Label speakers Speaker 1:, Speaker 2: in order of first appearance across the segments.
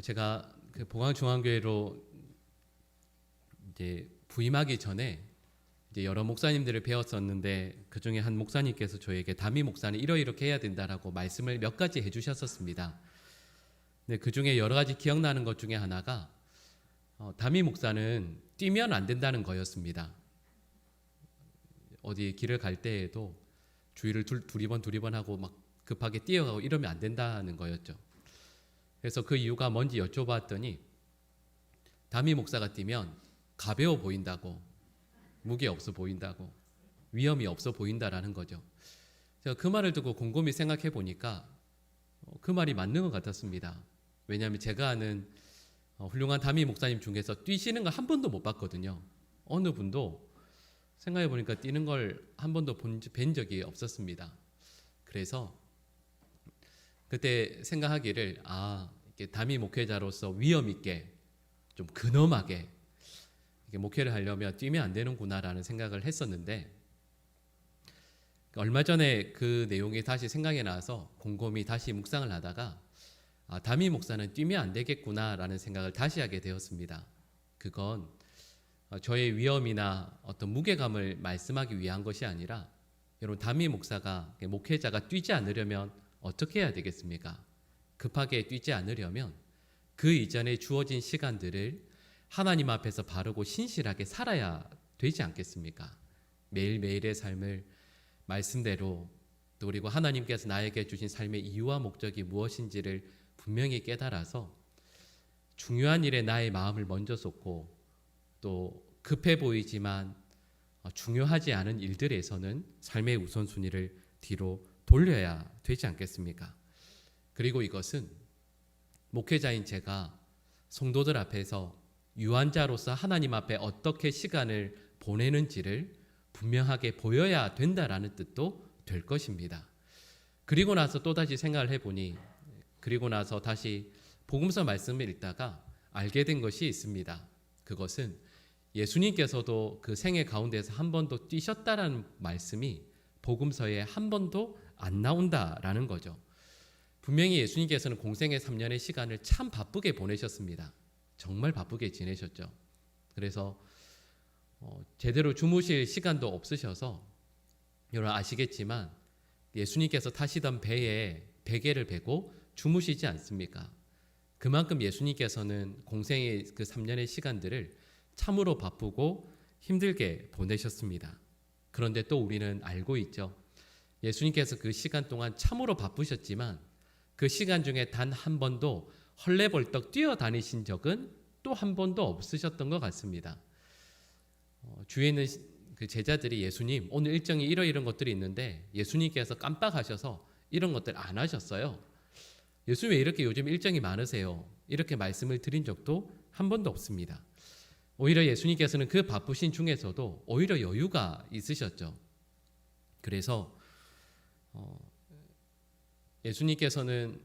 Speaker 1: 제가 그 봉황중앙교회로 이제 부임하기 전에 이제 여러 목사님들을 배웠었는데 그 중에 한 목사님께서 저에게 담임 목사는 이렇게 해야 된다라고 말씀을 몇 가지 해주셨었습니다. 근데 그 중에 여러 가지 기억나는 것 중에 하나가 담임 목사는 뛰면 안 된다는 거였습니다. 어디 길을 갈 때에도 주의를 두리번 하고 막 급하게 뛰어가고 이러면 안 된다는 거였죠. 그래서 그 이유가 뭔지 여쭤봤더니 담임 목사가 뛰면 가벼워 보인다고, 무게 없어 보인다고, 위험이 없어 보인다라는 거죠. 제가 그 말을 듣고 곰곰이 생각해 보니까 그 말이 맞는 것 같았습니다. 왜냐하면 제가 아는 훌륭한 담임 목사님 중에서 뛰시는 걸 한 번도 못 봤거든요. 어느 분도 생각해 보니까 뛰는 걸 한 번도 본 적이 없었습니다. 그래서 그때 생각하기를 담임 목회자로서 위험 있게 좀 근엄하게 목회를 하려면 뛰면 안 되는구나라는 생각을 했었는데, 얼마 전에 그 내용이 다시 생각이 나서 곰곰이 다시 묵상을 하다가 담임 목사는 뛰면 안 되겠구나라는 생각을 다시 하게 되었습니다. 그건 저의 위험이나 어떤 무게감을 말씀하기 위한 것이 아니라, 여러분 담임 목회자가 뛰지 않으려면 어떻게 해야 되겠습니까? 급하게 뛰지 않으려면 그 이전에 주어진 시간들을 하나님 앞에서 바르고 신실하게 살아야 되지 않겠습니까? 매일매일의 삶을 말씀대로, 또 그리고 하나님께서 나에게 주신 삶의 이유와 목적이 무엇인지를 분명히 깨달아서 중요한 일에 나의 마음을 먼저 쏟고, 또 급해 보이지만 중요하지 않은 일들에서는 삶의 우선순위를 뒤로 돌려야 되지 않겠습니까? 그리고 이것은 목회자인 제가 성도들 앞에서 유한자로서 하나님 앞에 어떻게 시간을 보내는지를 분명하게 보여야 된다라는 뜻도 될 것입니다. 그리고 나서 또다시 생각을 해보니, 그리고 나서 다시 복음서 말씀을 읽다가 알게 된 것이 있습니다. 그것은 예수님께서도 그 생애 가운데서 한 번도 뛰셨다라는 말씀이 복음서에 한 번도 안 나온다라는 거죠. 분명히 예수님께서는 공생의 3년의 시간을 참 바쁘게 보내셨습니다. 정말 바쁘게 지내셨죠. 그래서 제대로 주무실 시간도 없으셔서, 여러분 아시겠지만 예수님께서 타시던 배에 베개를 베고 주무시지 않습니까? 그만큼 예수님께서는 공생의 그 3년의 시간들을 참으로 바쁘고 힘들게 보내셨습니다. 그런데 또 우리는 알고 있죠. 예수님께서 그 시간 동안 참으로 바쁘셨지만 그 시간 중에 단 한 번도 헐레벌떡 뛰어다니신 적은 또 한 번도 없으셨던 것 같습니다. 주위에 있는 그 제자들이 예수님 오늘 일정이 이런 것들이 있는데 예수님께서 깜빡하셔서 이런 것들 안 하셨어요. 예수님 왜 이렇게 요즘 일정이 많으세요? 이렇게 말씀을 드린 적도 한 번도 없습니다. 오히려 예수님께서는 그 바쁘신 중에서도 오히려 여유가 있으셨죠. 그래서 예수님께서는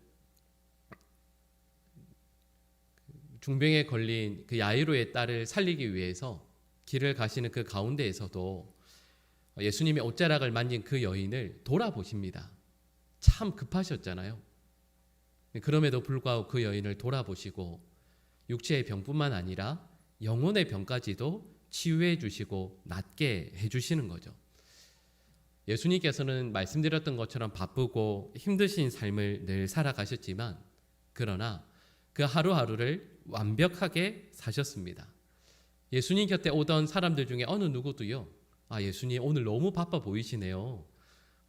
Speaker 1: 중병에 걸린 그 야이로의 딸을 살리기 위해서 길을 가시는 그 가운데에서도 예수님의 옷자락을 만진 그 여인을 돌아보십니다. 참 급하셨잖아요. 그럼에도 불구하고 그 여인을 돌아보시고 육체의 병뿐만 아니라 영혼의 병까지도 치유해 주시고 낫게 해주시는 거죠. 예수님께서는 말씀드렸던 것처럼 바쁘고 힘드신 삶을 늘 살아가셨지만, 그러나 그 하루하루를 완벽하게 사셨습니다. 예수님 곁에 오던 사람들 중에 어느 누구도요, 예수님 오늘 너무 바빠 보이시네요,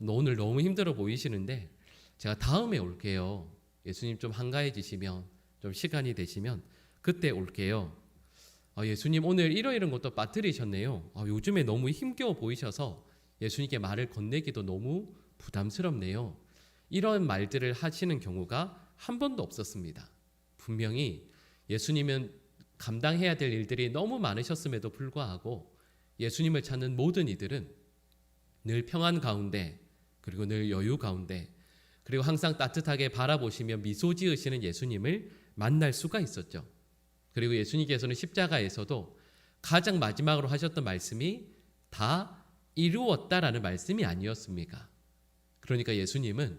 Speaker 1: 오늘 너무 힘들어 보이시는데 제가 다음에 올게요, 예수님 좀 한가해지시면, 좀 시간이 되시면 그때 올게요, 예수님 오늘 이런 것도 빠뜨리셨네요, 요즘에 너무 힘겨워 보이셔서 예수님께 말을 건네기도 너무 부담스럽네요, 이런 말들을 하시는 경우가 한 번도 없었습니다. 분명히 예수님은 감당해야 될 일들이 너무 많으셨음에도 불구하고 예수님을 찾는 모든 이들은 늘 평안 가운데, 그리고 늘 여유 가운데, 그리고 항상 따뜻하게 바라보시며 미소 지으시는 예수님을 만날 수가 있었죠. 그리고 예수님께서는 십자가에서도 가장 마지막으로 하셨던 말씀이 다 이루었다라는 말씀이 아니었습니까? 그러니까 예수님은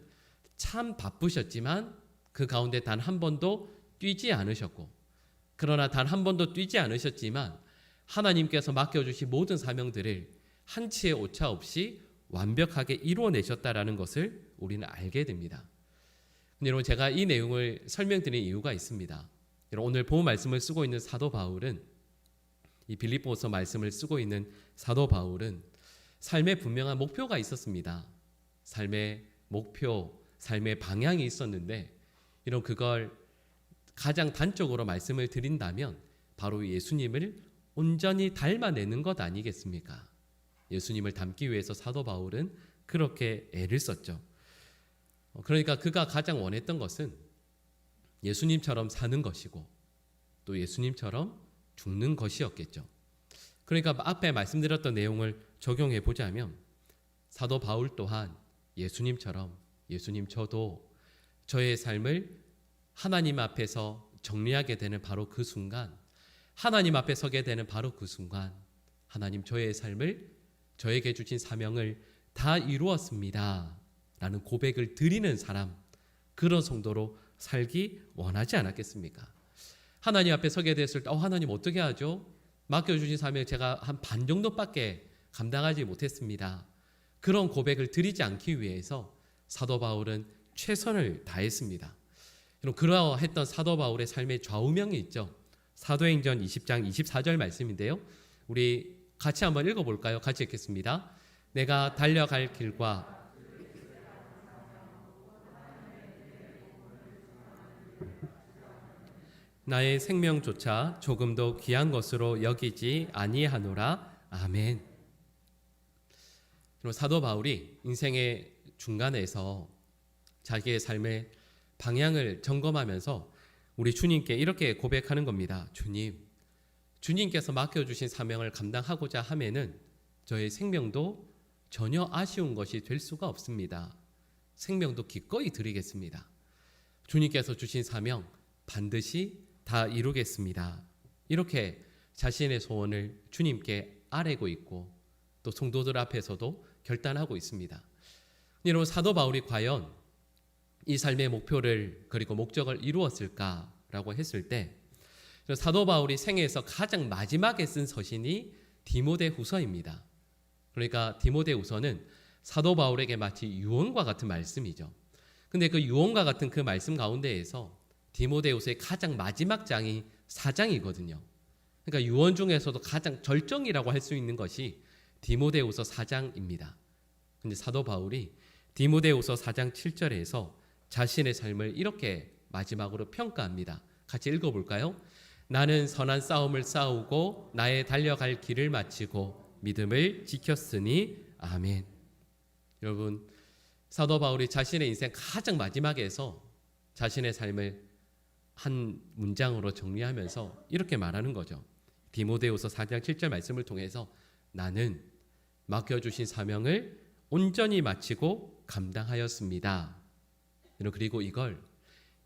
Speaker 1: 참 바쁘셨지만 그 가운데 단 한 번도 뛰지 않으셨고, 그러나 단 한 번도 뛰지 않으셨지만 하나님께서 맡겨주신 모든 사명들을 한치의 오차 없이 완벽하게 이루어내셨다라는 것을 우리는 알게 됩니다. 근데 여러분, 제가 이 내용을 설명드린 이유가 있습니다. 여러분, 오늘 본 말씀을 쓰고 있는 사도 바울은, 이 빌립보서 말씀을 쓰고 있는 사도 바울은 삶의 분명한 목표가 있었습니다. 삶의 목표, 삶의 방향이 있었는데, 이런 그걸 가장 단적으로 말씀을 드린다면 바로 예수님을 온전히 닮아내는 것 아니겠습니까? 예수님을 닮기 위해서 사도 바울은 그렇게 애를 썼죠. 그러니까 그가 가장 원했던 것은 예수님처럼 사는 것이고 또 예수님처럼 죽는 것이었겠죠. 그러니까 앞에 말씀드렸던 내용을 적용해 보자면 사도 바울 또한 예수님처럼, 예수님 저도 저의 삶을 하나님 앞에서 정리하게 되는 바로 그 순간, 하나님 앞에 서게 되는 바로 그 순간, 하나님 저의 삶을, 저에게 주신 사명을 다 이루었습니다 라는 고백을 드리는 사람, 그런 성도로 살기 원하지 않았겠습니까? 하나님 앞에 서게 됐을 때 하나님 어떻게 하죠? 맡겨주신 사명 제가 한 반 정도밖에 감당하지 못했습니다. 그런 고백을 드리지 않기 위해서 사도 바울은 최선을 다했습니다. 그러했던 사도 바울의 삶의 좌우명이 있죠. 사도행전 20장 24절 말씀인데요. 우리 같이 한번 읽어볼까요? 같이 읽겠습니다. 내가 달려갈 길과 나의 생명조차 조금도 귀한 것으로 여기지 아니하노라. 아멘. 사도 바울이 인생의 중간에서 자기의 삶의 방향을 점검하면서 우리 주님께 이렇게 고백하는 겁니다. 주님께서 맡겨주신 사명을 감당하고자 하면은 저의 생명도 전혀 아쉬운 것이 될 수가 없습니다. 생명도 기꺼이 드리겠습니다. 주님께서 주신 사명 반드시 다 이루겠습니다. 이렇게 자신의 소원을 주님께 아뢰고 있고 또 성도들 앞에서도 결단하고 있습니다. 여러분, 사도 바울이 과연 이 삶의 목표를 그리고 목적을 이루었을까라고 했을 때 사도 바울이 생애에서 가장 마지막에 쓴 서신이 디모데후서입니다. 그러니까 디모데후서는 사도 바울에게 마치 유언과 같은 말씀이죠. 근데 그 유언과 같은 그 말씀 가운데에서 디모데후서의 가장 마지막 장이 4장이거든요. 그러니까 유언 중에서도 가장 절정이라고 할 수 있는 것이 디모데후서 4장입니다. 근데 사도 바울이 디모데후서 4장 7절에서 자신의 삶을 이렇게 마지막으로 평가합니다. 같이 읽어볼까요? 나는 선한 싸움을 싸우고 나의 달려갈 길을 마치고 믿음을 지켰으니 아멘. 여러분, 사도 바울이 자신의 인생 가장 마지막에서 자신의 삶을 한 문장으로 정리하면서 이렇게 말하는 거죠. 디모데후서 4장 7절 말씀을 통해서 나는 맡겨주신 사명을 온전히 마치고 감당하였습니다. 그리고 이걸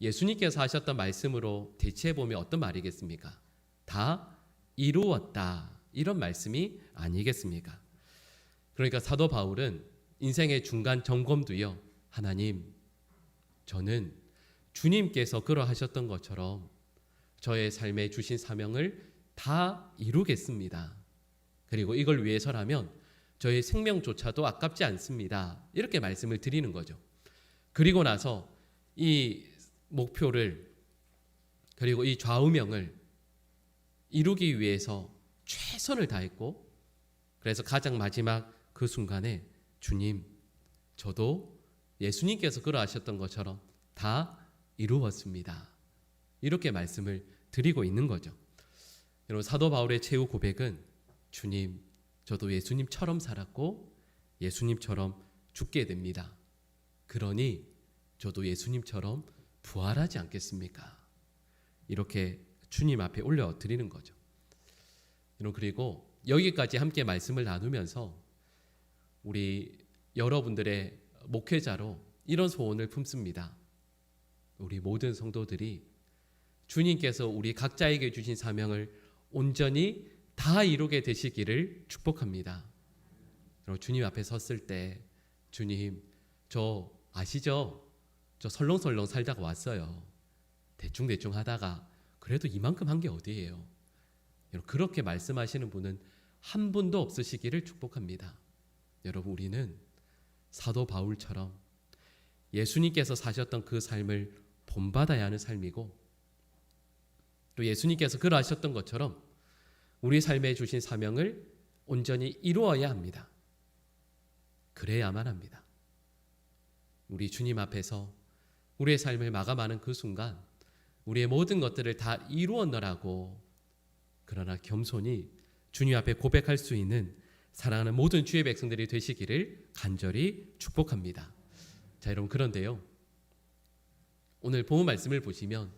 Speaker 1: 예수님께서 하셨던 말씀으로 대체해보면 어떤 말이겠습니까? 다 이루었다, 이런 말씀이 아니겠습니까? 그러니까 사도 바울은 인생의 중간 점검도요, 하나님, 저는 주님께서 그러하셨던 것처럼 저의 삶에 주신 사명을 다 이루겠습니다. 그리고 이걸 위해서라면 저의 생명조차도 아깝지 않습니다. 이렇게 말씀을 드리는 거죠. 그리고 나서 이 목표를 그리고 이 좌우명을 이루기 위해서 최선을 다했고, 그래서 가장 마지막 그 순간에 주님, 저도 예수님께서 그러하셨던 것처럼 다 이루었습니다. 이렇게 말씀을 드리고 있는 거죠. 여러분, 사도 바울의 최후 고백은 주님, 저도 예수님처럼 살았고 예수님처럼 죽게 됩니다. 그러니 저도 예수님처럼 부활하지 않겠습니까? 이렇게 주님 앞에 올려드리는 거죠. 그리고 여기까지 함께 말씀을 나누면서 우리 여러분들의 목회자로 이런 소원을 품습니다. 우리 모든 성도들이 주님께서 우리 각자에게 주신 사명을 온전히 다 이루게 되시기를 축복합니다. 주님 앞에 섰을 때 주님, 저 아시죠? 저 설렁설렁 살다가 왔어요. 대충 하다가 그래도 이만큼 한 게 어디예요? 그렇게 말씀하시는 분은 한 분도 없으시기를 축복합니다. 여러분, 우리는 사도 바울처럼 예수님께서 사셨던 그 삶을 본받아야 하는 삶이고, 또 예수님께서 그러하셨던 것처럼 우리 삶에 주신 사명을 온전히 이루어야 합니다. 그래야만 합니다. 우리 주님 앞에서 우리의 삶을 마감하는 그 순간 우리의 모든 것들을 다 이루었노라고, 그러나 겸손히 주님 앞에 고백할 수 있는 사랑하는 모든 주의 백성들이 되시기를 간절히 축복합니다. 자, 여러분, 그런데요, 오늘 본문 말씀을 보시면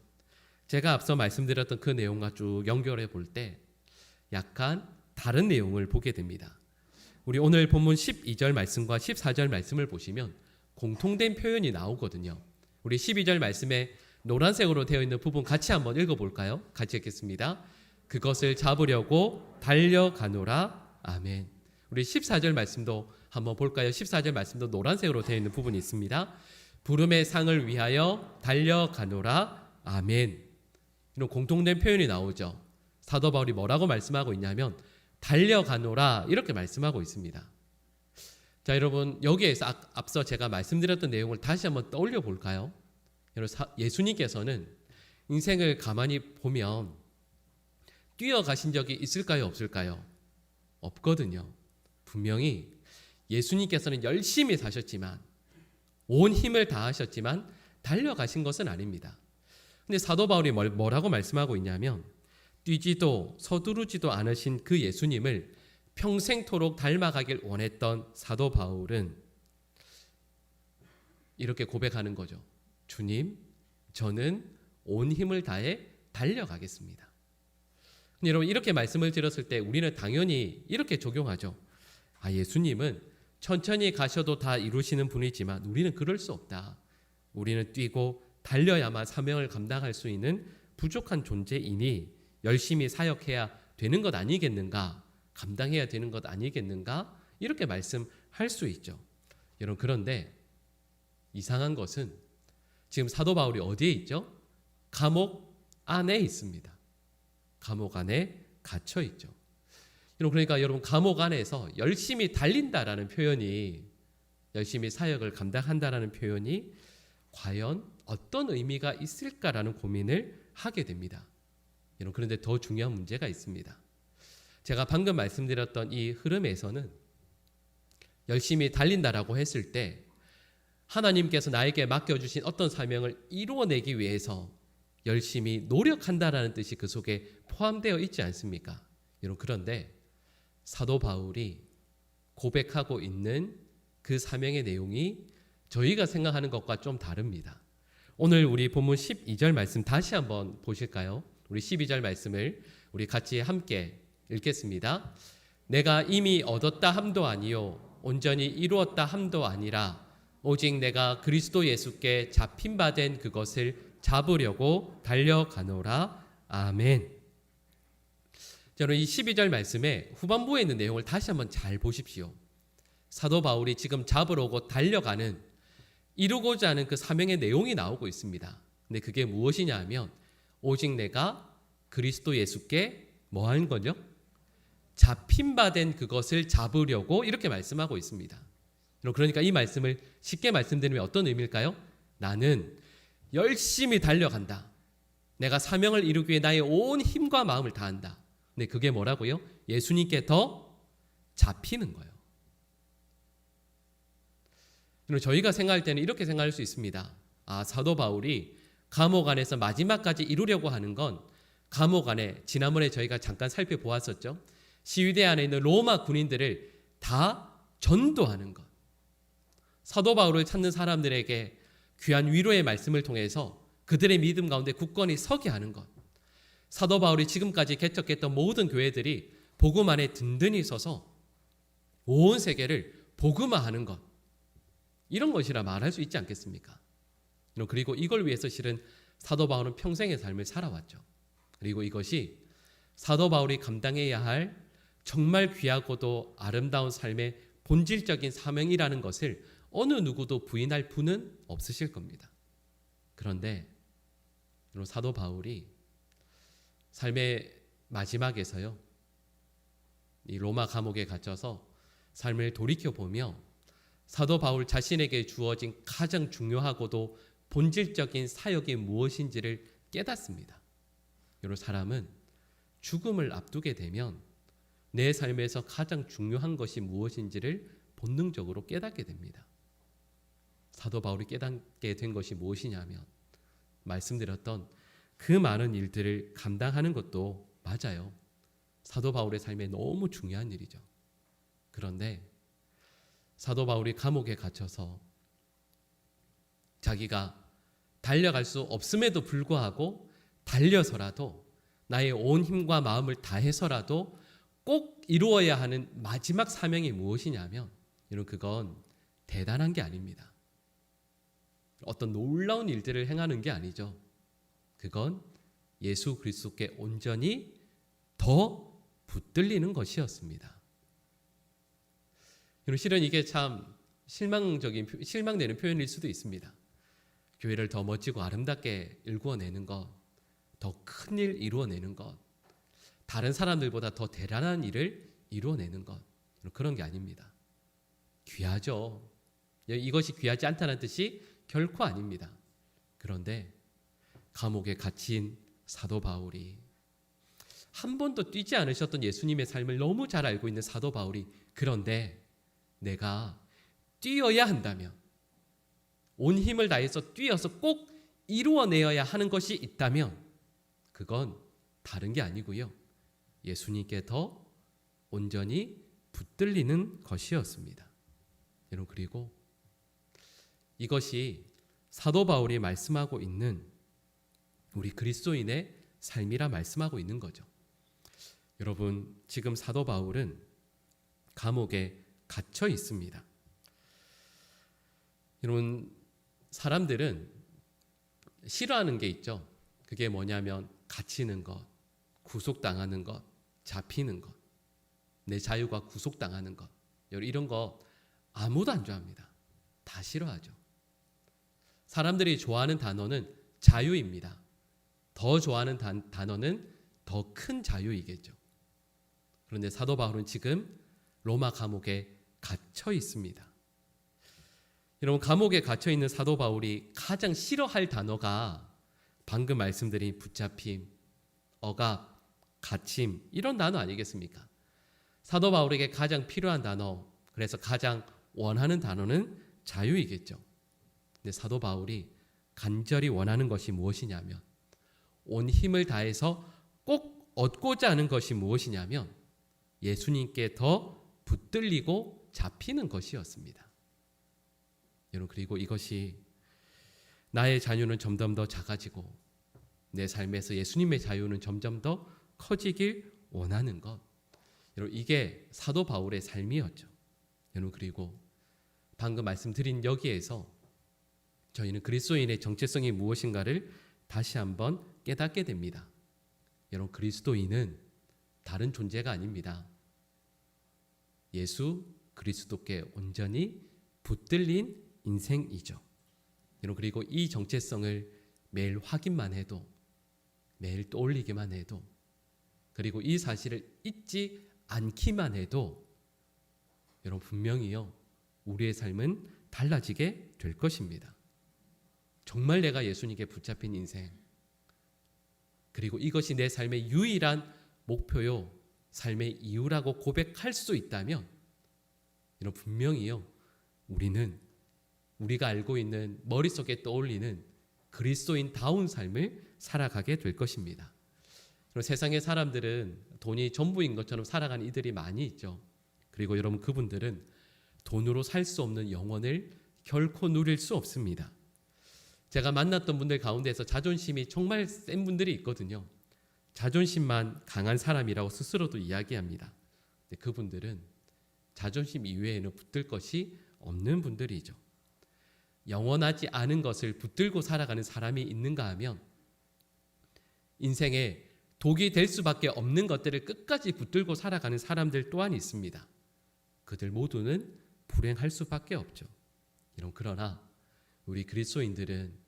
Speaker 1: 제가 앞서 말씀드렸던 그 내용과 쭉 연결해 볼 때 약간 다른 내용을 보게 됩니다. 우리 오늘 본문 12절 말씀과 14절 말씀을 보시면 공통된 표현이 나오거든요. 우리 12절 말씀에 노란색으로 되어 있는 부분 같이 한번 읽어볼까요? 같이 읽겠습니다. 그것을 잡으려고 달려가노라. 아멘. 우리 14절 말씀도 한번 볼까요? 14절 말씀도 노란색으로 되어 있는 부분이 있습니다. 부름의 상을 위하여 달려가노라. 아멘. 이런 공통된 표현이 나오죠. 사도 바울이 뭐라고 말씀하고 있냐면 달려가노라 이렇게 말씀하고 있습니다. 자, 여러분, 여기에서 앞서 제가 말씀드렸던 내용을 다시 한번 떠올려 볼까요? 예수님께서는 인생을 가만히 보면 뛰어가신 적이 있을까요? 없을까요? 없거든요. 분명히 예수님께서는 열심히 사셨지만, 온 힘을 다하셨지만 달려가신 것은 아닙니다. 근데 사도 바울이 뭐라고 말씀하고 있냐면 뛰지도 서두르지도 않으신 그 예수님을 평생토록 닮아가길 원했던 사도 바울은 이렇게 고백하는 거죠. 주님, 저는 온 힘을 다해 달려가겠습니다. 근데 여러분, 이렇게 말씀을 드렸을 때 우리는 당연히 이렇게 적용하죠. 예수님은 천천히 가셔도 다 이루시는 분이지만 우리는 그럴 수 없다. 우리는 뛰고 달려야만 사명을 감당할 수 있는 부족한 존재이니 열심히 사역해야 되는 것 아니겠는가? 감당해야 되는 것 아니겠는가? 이렇게 말씀할 수 있죠. 여러분, 그런데 이상한 것은 지금 사도 바울이 어디에 있죠? 감옥 안에 있습니다. 감옥 안에 갇혀 있죠. 그러니까 여러분, 감옥 안에서 열심히 달린다라는 표현이, 열심히 사역을 감당한다라는 표현이 과연 어떤 의미가 있을까라는 고민을 하게 됩니다. 여러분, 그런데 더 중요한 문제가 있습니다. 제가 방금 말씀드렸던 이 흐름에서는 열심히 달린다라고 했을 때 하나님께서 나에게 맡겨주신 어떤 사명을 이루어내기 위해서 열심히 노력한다라는 뜻이 그 속에 포함되어 있지 않습니까? 여러분, 그런데 사도 바울이 고백하고 있는 그 사명의 내용이 저희가 생각하는 것과 좀 다릅니다. 오늘 우리 본문 12절 말씀 다시 한번 보실까요? 우리 12절 말씀을 우리 같이 함께 읽겠습니다. 내가 이미 얻었다 함도 아니요 온전히 이루었다 함도 아니라 오직 내가 그리스도 예수께 잡힌 바 된 그것을 잡으려고 달려가노라. 아멘. 저는 이 12절 말씀의 후반부에 있는 내용을 다시 한번 잘 보십시오. 사도 바울이 지금 잡으러 오고 달려가는, 이루고자 하는 그 사명의 내용이 나오고 있습니다. 근데 그게 무엇이냐 하면 오직 내가 그리스도 예수께 뭐 하는 거죠? 잡힌 바 된 그것을 잡으려고 이렇게 말씀하고 있습니다. 그러니까 이 말씀을 쉽게 말씀드리면 어떤 의미일까요? 나는 열심히 달려간다. 내가 사명을 이루기 위해 나의 온 힘과 마음을 다한다. 근데 그게 뭐라고요? 예수님께 더 잡히는 거예요. 저희가 생각할 때는 이렇게 생각할 수 있습니다. 사도 바울이 감옥 안에서 마지막까지 이루려고 하는 건, 감옥 안에 지난번에 저희가 잠깐 살펴보았었죠. 시위대 안에 있는 로마 군인들을 다 전도하는 것. 사도 바울을 찾는 사람들에게 귀한 위로의 말씀을 통해서 그들의 믿음 가운데 굳건히 서게 하는 것. 사도 바울이 지금까지 개척했던 모든 교회들이 복음 안에 든든히 서서 온 세계를 복음화하는 것. 이런 것이라 말할 수 있지 않겠습니까? 그리고 이걸 위해서 실은 사도 바울은 평생의 삶을 살아왔죠. 그리고 이것이 사도 바울이 감당해야 할 정말 귀하고도 아름다운 삶의 본질적인 사명이라는 것을 어느 누구도 부인할 분은 없으실 겁니다. 그런데 여러분, 사도 바울이 삶의 마지막에서요, 이 로마 감옥에 갇혀서 삶을 돌이켜보며 사도 바울 자신에게 주어진 가장 중요하고도 본질적인 사역이 무엇인지를 깨닫습니다. 여러 사람은 죽음을 앞두게 되면 내 삶에서 가장 중요한 것이 무엇인지를 본능적으로 깨닫게 됩니다. 사도 바울이 깨닫게 된 것이 무엇이냐면, 말씀드렸던 그 많은 일들을 감당하는 것도 맞아요. 사도 바울의 삶에 너무 중요한 일이죠. 그런데 사도 바울이 감옥에 갇혀서 자기가 달려갈 수 없음에도 불구하고 달려서라도 나의 온 힘과 마음을 다해서라도 꼭 이루어야 하는 마지막 사명이 무엇이냐면, 여러분, 그건 대단한 게 아닙니다. 어떤 놀라운 일들을 행하는 게 아니죠. 그건 예수 그리스도께 온전히 더 붙들리는 것이었습니다. 실은 이게 참 실망되는 표현일 수도 있습니다. 교회를 더 멋지고 아름답게 일구어내는 것, 더 큰 일 이루어내는 것, 다른 사람들보다 더 대단한 일을 이루어내는 것, 그런 게 아닙니다. 귀하죠. 이것이 귀하지 않다는 뜻이 결코 아닙니다. 그런데 감옥에 갇힌 사도 바울이, 한 번도 뛰지 않으셨던 예수님의 삶을 너무 잘 알고 있는 사도 바울이, 그런데 내가 뛰어야 한다면, 온 힘을 다해서 뛰어서 꼭 이루어내어야 하는 것이 있다면 그건 다른 게 아니고요, 예수님께 더 온전히 붙들리는 것이었습니다. 여러분, 그리고 이것이 사도 바울이 말씀하고 있는 우리 그리스도인의 삶이라 말씀하고 있는 거죠. 여러분, 지금 사도 바울은 감옥에 갇혀 있습니다. 여러분, 사람들은 싫어하는 게 있죠. 그게 뭐냐면 갇히는 것, 구속당하는 것, 잡히는 것, 내 자유가 구속당하는 것, 이런 거 아무도 안 좋아합니다. 다 싫어하죠. 사람들이 좋아하는 단어는 자유입니다. 더 좋아하는 단어는 더 큰 자유이겠죠. 그런데 사도 바울은 지금 로마 감옥에 갇혀 있습니다. 여러분, 감옥에 갇혀 있는 사도 바울이 가장 싫어할 단어가 방금 말씀드린 붙잡힘, 억압, 갇힘, 이런 단어 아니겠습니까? 사도 바울에게 가장 필요한 단어, 그래서 가장 원하는 단어는 자유이겠죠. 근데 사도 바울이 간절히 원하는 것이 무엇이냐면, 온 힘을 다해서 꼭 얻고자 하는 것이 무엇이냐면 예수님께 더 붙들리고 잡히는 것이었습니다. 여러분, 그리고 이것이 나의 자유는 점점 더 작아지고 내 삶에서 예수님의 자유는 점점 더 커지길 원하는 것, 여러분, 이게 사도 바울의 삶이었죠. 여러분, 그리고 방금 말씀드린 여기에서 저희는 그리스도인의 정체성이 무엇인가를 다시 한번 깨닫게 됩니다. 여러분, 그리스도인은 다른 존재가 아닙니다. 예수 그리스도께 온전히 붙들린 인생이죠. 여러분, 그리고 이 정체성을 매일 확인만 해도, 매일 떠올리기만 해도, 그리고 이 사실을 잊지 않기만 해도 여러분, 분명히요, 우리의 삶은 달라지게 될 것입니다. 정말 내가 예수님께 붙잡힌 인생, 그리고 이것이 내 삶의 유일한 목표요, 삶의 이유라고 고백할 수 있다면 여러분, 분명히요, 우리는 우리가 알고 있는, 머릿속에 떠올리는 그리스도인다운 삶을 살아가게 될 것입니다. 세상의 사람들은 돈이 전부인 것처럼 살아가는 이들이 많이 있죠. 그리고 여러분, 그분들은 돈으로 살 수 없는 영혼을 결코 누릴 수 없습니다. 제가 만났던 분들 가운데서 자존심이 정말 센 분들이 있거든요. 자존심만 강한 사람이라고 스스로도 이야기합니다. 근데 그분들은 자존심 이외에는 붙들 것이 없는 분들이죠. 영원하지 않은 것을 붙들고 살아가는 사람이 있는가 하면 인생에 독이 될 수밖에 없는 것들을 끝까지 붙들고 살아가는 사람들 또한 있습니다. 그들 모두는 불행할 수밖에 없죠. 그러나 우리 그리스도인들은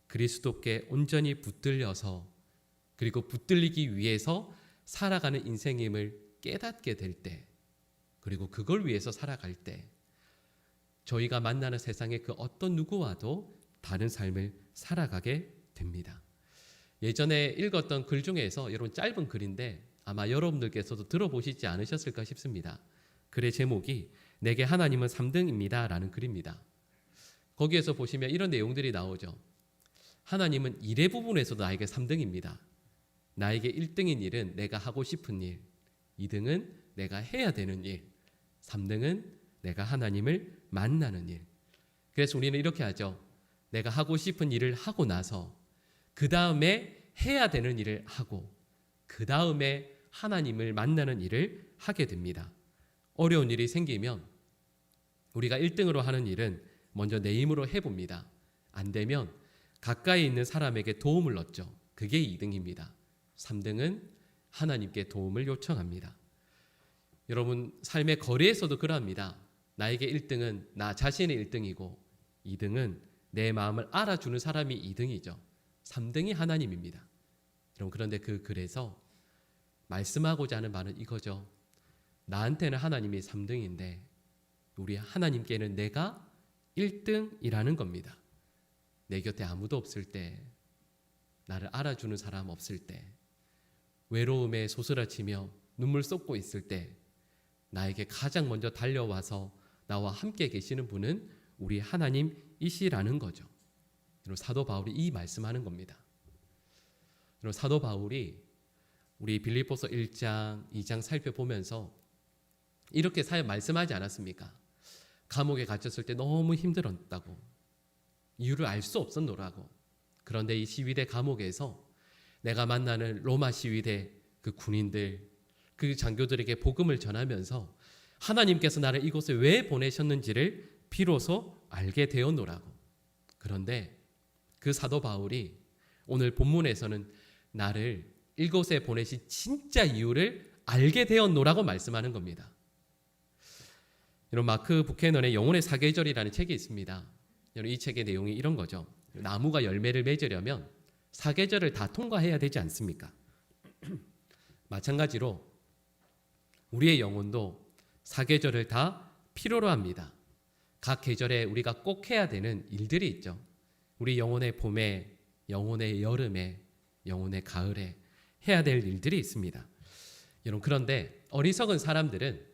Speaker 1: 그리스도께 온전히 붙들려서 그리고 붙들리기 위해서 살아가는 인생임을 깨닫게 될 때, 그리고 그걸 위해서 살아갈 때 저희가 만나는 세상의 그 어떤 누구와도 다른 삶을 살아가게 됩니다. 예전에 읽었던 글 중에서 여러분 짧은 글인데 아마 여러분들께서도 들어보시지 않으셨을까 싶습니다. 글의 제목이 내게 하나님은 3등입니다 라는 글입니다. 거기에서 보시면 이런 내용들이 나오죠. 하나님은 일의 부분에서도 나에게 3등입니다. 나에게 1등인 일은 내가 하고 싶은 일, 2등은 내가 해야 되는 일, 3등은 내가 하나님을 만나는 일. 그래서 우리는 이렇게 하죠. 내가 하고 싶은 일을 하고 나서 그 다음에 해야 되는 일을 하고 그 다음에 하나님을 만나는 일을 하게 됩니다. 어려운 일이 생기면 우리가 1등으로 하는 일은 먼저 내 힘으로 해봅니다. 안 되면 가까이 있는 사람에게 도움을 얻죠. 그게 2등입니다. 3등은 하나님께 도움을 요청합니다. 여러분 삶의 거리에서도 그러합니다. 나에게 1등은 나 자신의 1등이고 2등은 내 마음을 알아주는 사람이 2등이죠. 3등이 하나님입니다. 여러분 그런데 그 글에서 말씀하고자 하는 말은 이거죠. 나한테는 하나님이 3등인데 우리 하나님께는 내가 1등이라는 겁니다. 내 곁에 아무도 없을 때, 나를 알아주는 사람 없을 때, 외로움에 소스라치며 눈물 쏟고 있을 때 나에게 가장 먼저 달려와서 나와 함께 계시는 분은 우리 하나님이시라는 거죠. 사도 바울이 이 말씀하는 겁니다. 사도 바울이 우리 빌립보서 1장, 2장 살펴보면서 이렇게 말씀하지 않았습니까? 감옥에 갇혔을 때 너무 힘들었다고, 이유를 알 수 없었노라고. 그런데 이 시위대 감옥에서 내가 만나는 로마 시위대 그 군인들, 그 장교들에게 복음을 전하면서 하나님께서 나를 이곳에 왜 보내셨는지를 비로소 알게 되었노라고. 그런데 그 사도 바울이 오늘 본문에서는 나를 이곳에 보내신 진짜 이유를 알게 되었노라고 말씀하는 겁니다. 여러분 마크 부캐넌의 영혼의 사계절이라는 책이 있습니다. 여러분 이 책의 내용이 이런 거죠. 나무가 열매를 맺으려면 사계절을 다 통과해야 되지 않습니까? 마찬가지로 우리의 영혼도 사계절을 다 필요로 합니다. 각 계절에 우리가 꼭 해야 되는 일들이 있죠. 우리 영혼의 봄에, 영혼의 여름에, 영혼의 가을에 해야 될 일들이 있습니다. 여러분 그런데 어리석은 사람들은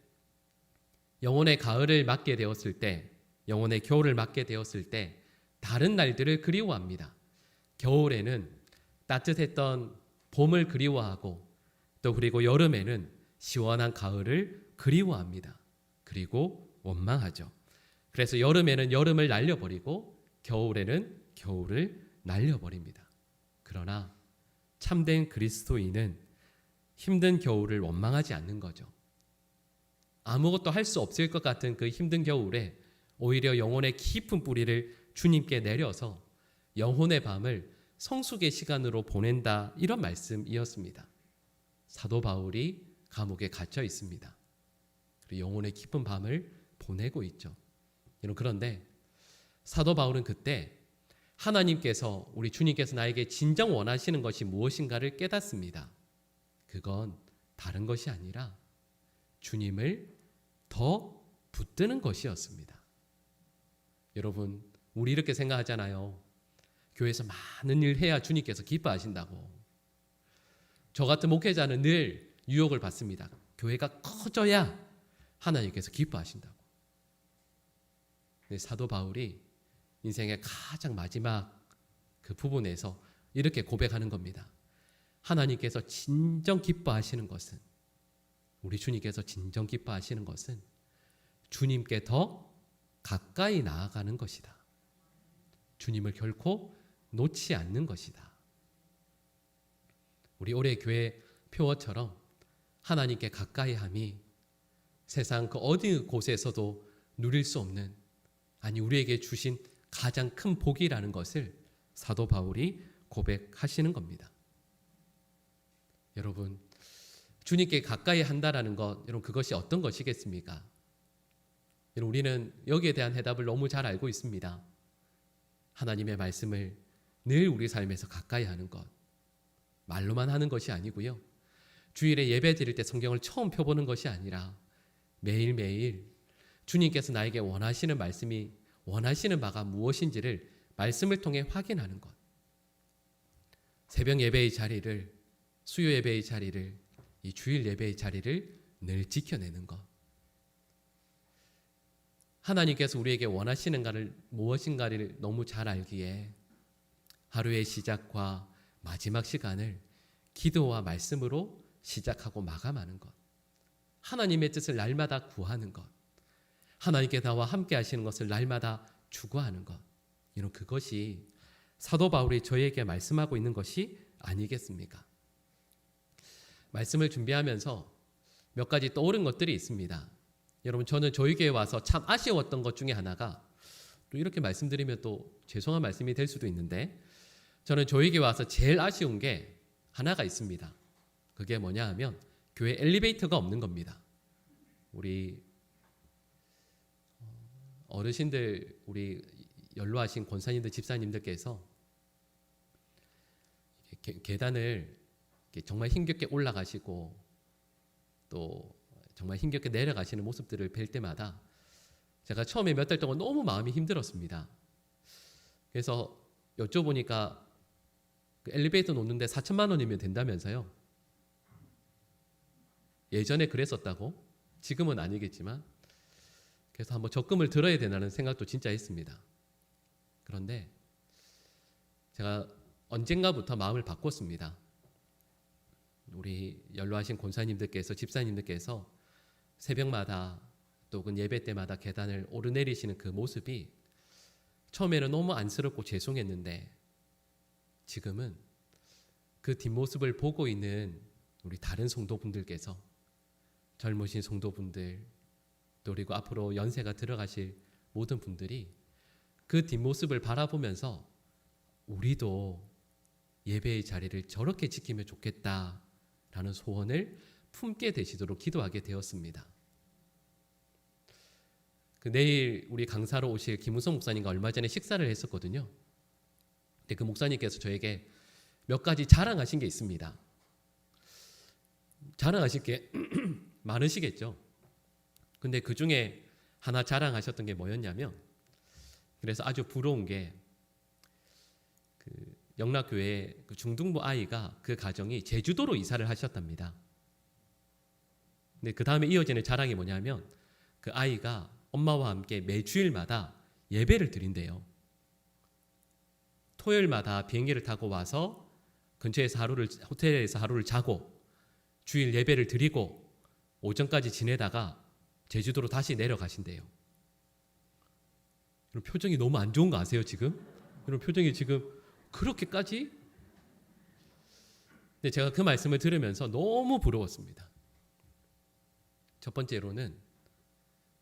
Speaker 1: 영혼의 가을을 맞게 되었을 때, 영혼의 겨울을 맞게 되었을 때 다른 날들을 그리워합니다. 겨울에는 따뜻했던 봄을 그리워하고 또 그리고 여름에는 시원한 가을을 그리워합니다. 그리고 원망하죠. 그래서 여름에는 여름을 날려버리고 겨울에는 겨울을 날려버립니다. 그러나 참된 그리스도인은 힘든 겨울을 원망하지 않는 거죠. 아무것도 할 수 없을 것 같은 그 힘든 겨울에 오히려 영혼의 깊은 뿌리를 주님께 내려서 영혼의 밤을 성숙의 시간으로 보낸다, 이런 말씀이었습니다. 사도 바울이 감옥에 갇혀 있습니다. 그리고 영혼의 깊은 밤을 보내고 있죠. 그런데 사도 바울은 그때 하나님께서, 우리 주님께서 나에게 진정 원하시는 것이 무엇인가를 깨닫습니다. 그건 다른 것이 아니라 주님을 더 붙드는 것이었습니다. 여러분 우리 이렇게 생각하잖아요. 교회에서 많은 일 해야 주님께서 기뻐하신다고. 저 같은 목회자는 늘 유혹을 받습니다. 교회가 커져야 하나님께서 기뻐하신다고. 근데 사도 바울이 인생의 가장 마지막 그 부분에서 이렇게 고백하는 겁니다. 하나님께서 진정 기뻐하시는 것은, 우리 주님께서 진정 기뻐하시는 것은 주님께 더 가까이 나아가는 것이다. 주님을 결코 놓지 않는 것이다. 우리 올해 교회 표어처럼 하나님께 가까이함이 세상 그 어디 곳에서도 누릴 수 없는, 아니 우리에게 주신 가장 큰 복이라는 것을 사도 바울이 고백하시는 겁니다. 여러분 주님께 가까이 한다라는 것, 여러분 그것이 어떤 것이겠습니까? 여러분 우리는 여기에 대한 해답을 너무 잘 알고 있습니다. 하나님의 말씀을 늘 우리 삶에서 가까이 하는 것, 말로만 하는 것이 아니고요. 주일에 예배 드릴 때 성경을 처음 펴보는 것이 아니라 매일매일 주님께서 나에게 원하시는 말씀이, 원하시는 바가 무엇인지를 말씀을 통해 확인하는 것. 새벽 예배의 자리를, 수요 예배의 자리를, 이 주일 예배의 자리를 늘 지켜내는 것. 하나님께서 우리에게 원하시는가를, 무엇인가를 너무 잘 알기에 하루의 시작과 마지막 시간을 기도와 말씀으로 시작하고 마감하는 것. 하나님의 뜻을 날마다 구하는 것. 하나님께 나와 함께 하시는 것을 날마다 추구하는 것. 이런 그것이 사도 바울이 저에게 말씀하고 있는 것이 아니겠습니까? 말씀을 준비하면서 몇 가지 떠오른 것들이 있습니다. 여러분, 저는 저희 교회에 와서 참 아쉬웠던 것 중에 하나가, 또 이렇게 말씀드리면 또 죄송한 말씀이 될 수도 있는데, 저는 저희 교회에 와서 제일 아쉬운 게 하나가 있습니다. 그게 뭐냐 하면 교회 엘리베이터가 없는 겁니다. 우리 어르신들, 우리 연로하신 권사님들, 집사님들께서 계단을 정말 힘겹게 올라가시고 또 정말 힘겹게 내려가시는 모습들을 뵐 때마다 제가 처음에 몇 달 동안 너무 마음이 힘들었습니다. 그래서 여쭤보니까 그 엘리베이터 놓는데 4천만 원이면 된다면서요. 예전에 그랬었다고, 지금은 아니겠지만. 그래서 한번 적금을 들어야 되나는 생각도 진짜 했습니다. 그런데 제가 언젠가부터 마음을 바꿨습니다. 우리 연로하신 권사님들께서, 집사님들께서 새벽마다 또는 예배 때마다 계단을 오르내리시는 그 모습이 처음에는 너무 안쓰럽고 죄송했는데, 지금은 그 뒷모습을 보고 있는 우리 다른 성도분들께서, 젊으신 성도분들, 또 그리고 앞으로 연세가 들어가실 모든 분들이 그 뒷모습을 바라보면서 우리도 예배의 자리를 저렇게 지키면 좋겠다라는 소원을 품게 되시도록 기도하게 되었습니다. 내일 우리 강사로 오실 김우성 목사님과 얼마 전에 식사를 했었거든요. 근데 그 목사님께서 저에게 몇 가지 자랑하신 게 있습니다. 자랑하실 게 많으시겠죠. 근데 그 중에 하나 자랑하셨던 게 뭐였냐면, 그래서 아주 부러운 게 그 영락교회 그 중등부 아이가, 그 가정이 제주도로 이사를 하셨답니다. 근데 그 다음에 이어지는 자랑이 뭐냐면, 그 아이가 엄마와 함께 매주일마다 예배를 드린대요. 토요일마다 비행기를 타고 와서 근처에서 호텔에서 하루를 자고 주일 예배를 드리고 오전까지 지내다가 제주도로 다시 내려가신대요. 여러분, 표정이 너무 안 좋은 거 아세요, 지금? 여러분, 표정이 지금 그렇게까지? 근데 제가 그 말씀을 들으면서 너무 부러웠습니다. 첫 번째로는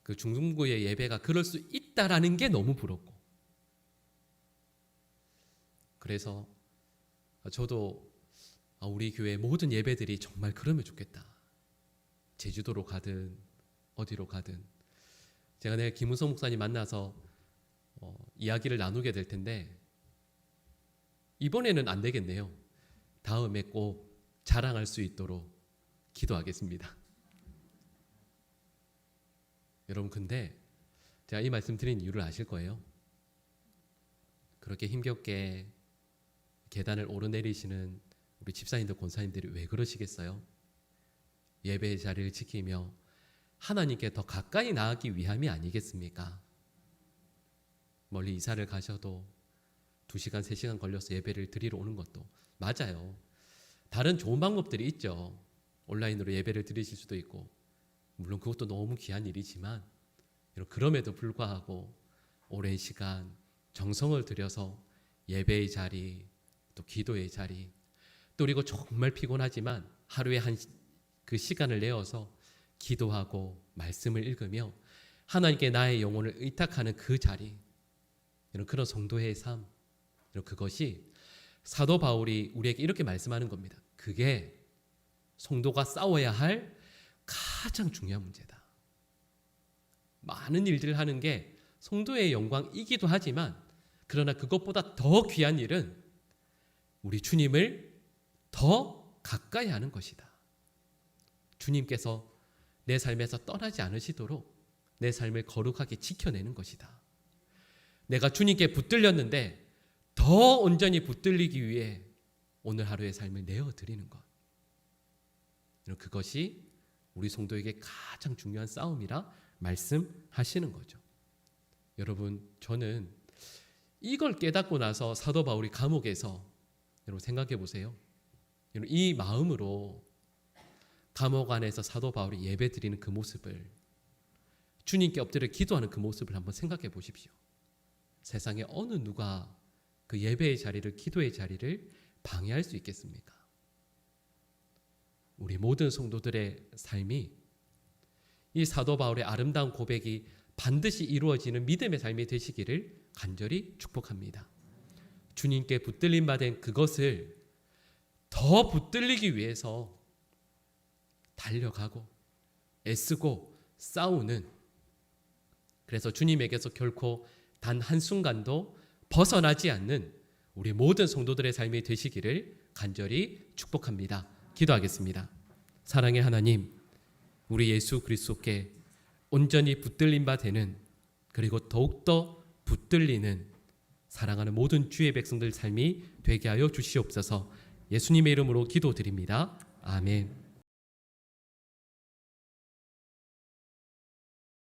Speaker 1: 그 중등부의 예배가 그럴 수 있다라는 게 너무 부럽고, 그래서 저도 우리 교회 모든 예배들이 정말 그러면 좋겠다. 제주도로 가든 어디로 가든. 제가 내일 김우성 목사님 만나서 이야기를 나누게 될 텐데, 이번에는 안 되겠네요. 다음에 꼭 자랑할 수 있도록 기도하겠습니다. 여러분, 근데 제가 이 말씀 드린 이유를 아실 거예요. 그렇게 힘겹게 계단을 오르내리시는 우리 집사님들, 권사님들이 왜 그러시겠어요? 예배의 자리를 지키며 하나님께 더 가까이 나아가기 위함이 아니겠습니까? 멀리 이사를 가셔도 2시간, 3시간 걸려서 예배를 드리러 오는 것도 맞아요. 다른 좋은 방법들이 있죠. 온라인으로 예배를 드리실 수도 있고, 물론 그것도 너무 귀한 일이지만, 그럼에도 불구하고 오랜 시간 정성을 들여서 예배의 자리, 또 기도의 자리, 또 그리고 정말 피곤하지만 하루에 그 시간을 내어서 기도하고 말씀을 읽으며 하나님께 나의 영혼을 의탁하는 그 자리, 그런 성도의 삶, 그것이 사도 바울이 우리에게 이렇게 말씀하는 겁니다. 그게 성도가 싸워야 할 가장 중요한 문제다. 많은 일들을 하는 게 성도의 영광이기도 하지만, 그러나 그것보다 더 귀한 일은 우리 주님을 더 가까이 하는 것이다. 주님께서 내 삶에서 떠나지 않으시도록 내 삶을 거룩하게 지켜내는 것이다. 내가 주님께 붙들렸는데 더 온전히 붙들리기 위해 오늘 하루의 삶을 내어드리는 것. 그것이 우리 성도에게 가장 중요한 싸움이라 말씀하시는 거죠. 여러분, 저는 이걸 깨닫고 나서 사도 바울이 감옥에서, 여러분 생각해 보세요. 이 마음으로 감옥 안에서 사도 바울이 예배 드리는 그 모습을, 주님께 엎드려 기도하는 그 모습을 한번 생각해 보십시오. 세상에 어느 누가 그 예배의 자리를, 기도의 자리를 방해할 수 있겠습니까? 우리 모든 성도들의 삶이 이 사도 바울의 아름다운 고백이 반드시 이루어지는 믿음의 삶이 되시기를 간절히 축복합니다. 주님께 붙들림 받은 그것을 더 붙들리기 위해서 달려가고 애쓰고 싸우는, 그래서 주님에게서 결코 단 한순간도 벗어나지 않는 우리 모든 성도들의 삶이 되시기를 간절히 축복합니다. 기도하겠습니다. 사랑의 하나님, 우리 예수 그리스도께 온전히 붙들림 바 되는, 그리고 더욱더 붙들리는 사랑하는 모든 주의 백성들 삶이 되게 하여 주시옵소서. 예수님의 이름으로 기도드립니다. 아멘.